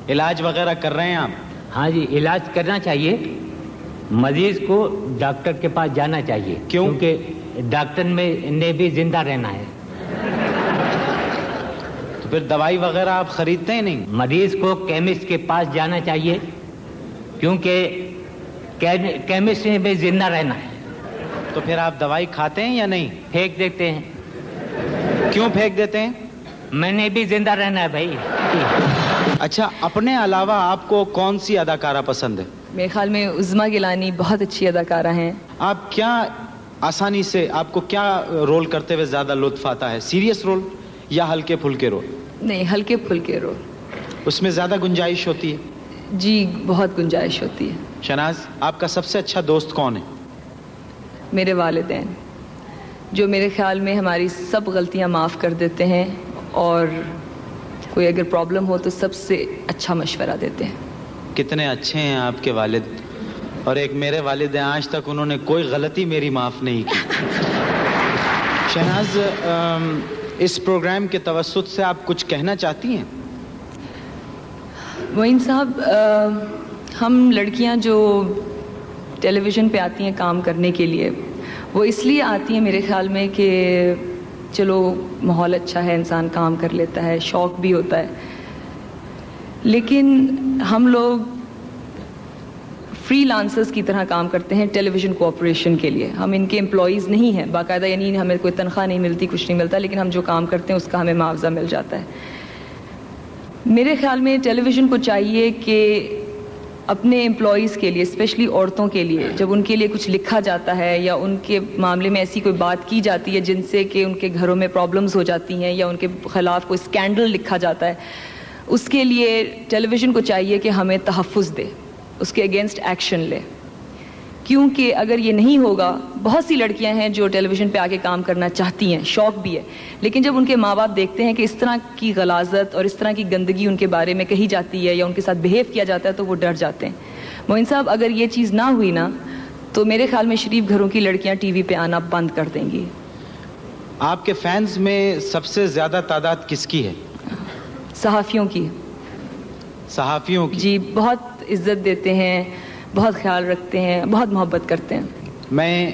علاج وغیرہ کر رہے ہیں آپ؟ ہاں جی، علاج کرنا چاہیے. مریض کو ڈاکٹر کے پاس جانا چاہیے. کیوں؟ کیونکہ ڈاکٹر نے بھی زندہ رہنا ہے. تو پھر دوائی وغیرہ آپ خریدتے ہیں نہیں؟ مریض کو کیمسٹ کے پاس جانا چاہیے کیونکہ کیمسٹ نے بھی زندہ رہنا ہے. تو پھر آپ دوائی کھاتے ہیں یا نہیں؟ پھینک دیتے ہیں. کیوں پھینک دیتے ہیں؟ میں نے بھی زندہ رہنا ہے بھائی. اچھا، اپنے علاوہ آپ کو کون سی اداکارہ پسند ہے؟ میرے خیال میں عظمیٰ گیلانی بہت اچھی اداکارہ ہیں. آپ کیا آسانی سے آپ کو کیا رول کرتے ہوئے زیادہ لطف آتا ہے؟ سیریس رول یا ہلکے پھلکے رول؟ نہیں، ہلکے پھلکے رول. اس میں زیادہ گنجائش ہوتی ہے؟ جی، بہت گنجائش ہوتی ہے. شہناز، آپ کا سب سے اچھا دوست کون ہے؟ میرے والدین، جو میرے خیال میں ہماری سب غلطیاں معاف کر دیتے ہیں اور کوئی اگر پرابلم ہو تو سب سے اچھا مشورہ دیتے ہیں. کتنے اچھے ہیں آپ کے والد. اور ایک میرے والد ہیں، آج تک انہوں نے کوئی غلطی میری معاف نہیں کی. شہناز، اس پروگرام کے توسط سے آپ کچھ کہنا چاہتی ہیں؟ معین صاحب، ہم لڑکیاں جو ٹیلی ویژن پہ آتی ہیں کام کرنے کے لیے، وہ اس لیے آتی ہیں میرے خیال میں کہ چلو ماحول اچھا ہے، انسان کام کر لیتا ہے، شوق بھی ہوتا ہے. لیکن ہم لوگ فری لانسرز کی طرح کام کرتے ہیں ٹیلی ویژن کوآپریشن کے لیے. ہم ان کے امپلائیز نہیں ہیں باقاعدہ، یعنی ہمیں کوئی تنخواہ نہیں ملتی، کچھ نہیں ملتا، لیکن ہم جو کام کرتے ہیں اس کا ہمیں معاوضہ مل جاتا ہے. میرے خیال میں ٹیلی ویژن کو چاہیے کہ اپنے امپلائیز کے لیے، اسپیشلی عورتوں کے لیے، جب ان کے لیے کچھ لکھا جاتا ہے یا ان کے معاملے میں ایسی کوئی بات کی جاتی ہے جن سے کہ ان کے گھروں میں پرابلمز ہو جاتی ہیں یا ان کے خلاف کوئی اسکینڈل لکھا جاتا ہے، اس کے لیے ٹیلی ویژن کو چاہیے کہ ہمیں تحفظ دے، اس کے اگینسٹ ایکشن لے. کیونکہ اگر یہ نہیں ہوگا، بہت سی لڑکیاں ہیں جو ٹیلی ویژن پہ آ کے کام کرنا چاہتی ہیں، شوق بھی ہے، لیکن جب ان کے ماں باپ دیکھتے ہیں کہ اس طرح کی غلاظت اور اس طرح کی گندگی ان کے بارے میں کہی جاتی ہے یا ان کے ساتھ بہیو کیا جاتا ہے تو وہ ڈر جاتے ہیں. معین صاحب، اگر یہ چیز نہ ہوئی نا تو میرے خیال میں شریف گھروں کی لڑکیاں ٹی وی پہ آنا بند کر دیں گی. آپ کے فینز میں سب سے زیادہ تعداد کس کی ہے؟ صحافیوں کی. صحافیوں کی؟ جی، بہت عزت دیتے ہیں، بہت خیال رکھتے ہیں، بہت محبت کرتے ہیں. میں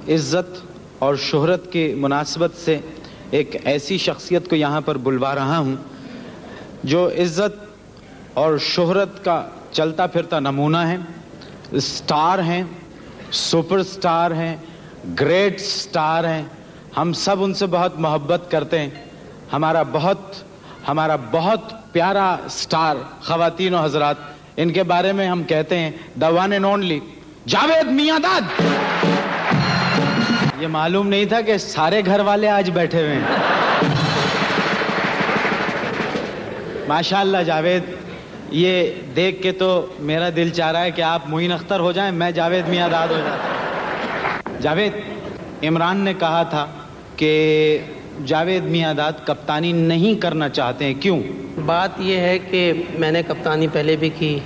عزت اور شہرت کی مناسبت سے ایک ایسی شخصیت کو یہاں پر بلوا رہا ہوں جو عزت اور شہرت کا چلتا پھرتا نمونہ ہے. اسٹار ہیں، سپر اسٹار ہیں، گریٹ اسٹار ہیں. ہم سب ان سے بہت محبت کرتے ہیں. ہمارا بہت پیارا اسٹار، خواتین و حضرات، ان کے بارے میں ہم کہتے ہیں the one and only Javed میاں داد. یہ معلوم نہیں تھا کہ سارے گھر والے آج بیٹھے ہوئے ہیں. ماشاءاللہ جاوید، یہ دیکھ کے تو میرا دل چاہ رہا ہے کہ آپ معین اختر ہو جائیں، میں جاوید میاں داد ہو جاؤں. جاوید، عمران نے کہا تھا کہ جاوید میاں داد کپتانی نہیں کرنا چاہتے ہیں، کیوں؟ بات یہ ہے کہ میں نے کپتانی پہلے بھی کی،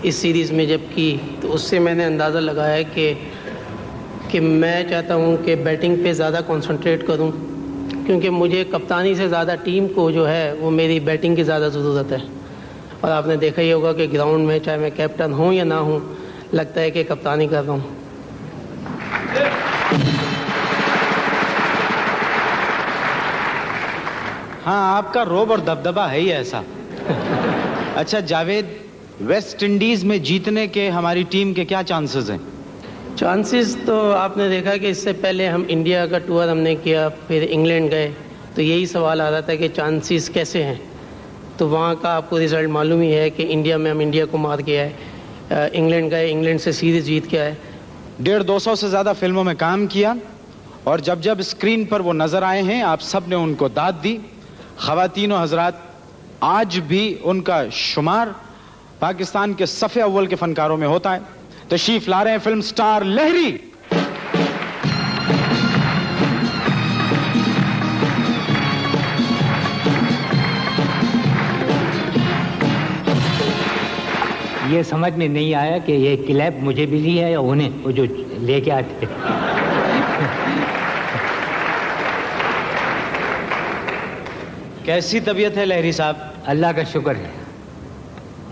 اس سیریز میں جب کی تو اس سے میں نے اندازہ لگایا کہ میں چاہتا ہوں کہ بیٹنگ پہ زیادہ کنسنٹریٹ کروں، کیونکہ مجھے کپتانی سے زیادہ ٹیم کو جو ہے وہ میری بیٹنگ کی زیادہ ضرورت ہے. اور آپ نے دیکھا ہی ہوگا کہ گراؤنڈ میں چاہے میں کیپٹن ہوں یا نہ ہوں، لگتا ہے کہ کپتانی کر رہا ہوں. ہاں، آپ کا روب اور دبدبہ ہے ہی ایسا. اچھا جاوید، ویسٹ انڈیز میں جیتنے کے ہماری ٹیم کے کیا چانسز ہیں؟ چانسز تو آپ نے دیکھا کہ اس سے پہلے ہم انڈیا کا ٹور ہم نے کیا، پھر انگلینڈ گئے، تو یہی سوال آ رہا تھا کہ چانسز کیسے ہیں. تو وہاں کا آپ کو رزلٹ معلوم ہی ہے کہ انڈیا میں ہم انڈیا کو مار کے آئے، انگلینڈ گئے، انگلینڈ سے سیریز جیت کے آئے. 150-200 سے زیادہ فلموں میں کام کیا، اور جب اسکرین پر وہ نظر آئے ہیں آپ سب نے ان کو داد دی. خواتین و حضرات، آج بھی ان کا شمار پاکستان کے صف اول کے فنکاروں میں ہوتا ہے. تشریف لا رہے ہیں فلم سٹار لہری. یہ سمجھ میں نہیں آیا کہ یہ کلیپ مجھے بھی لی ہے یا انہیں وہ جو لے کے آتے. کیسی طبیعت ہے لہری صاحب؟ اللہ کا شکر ہے.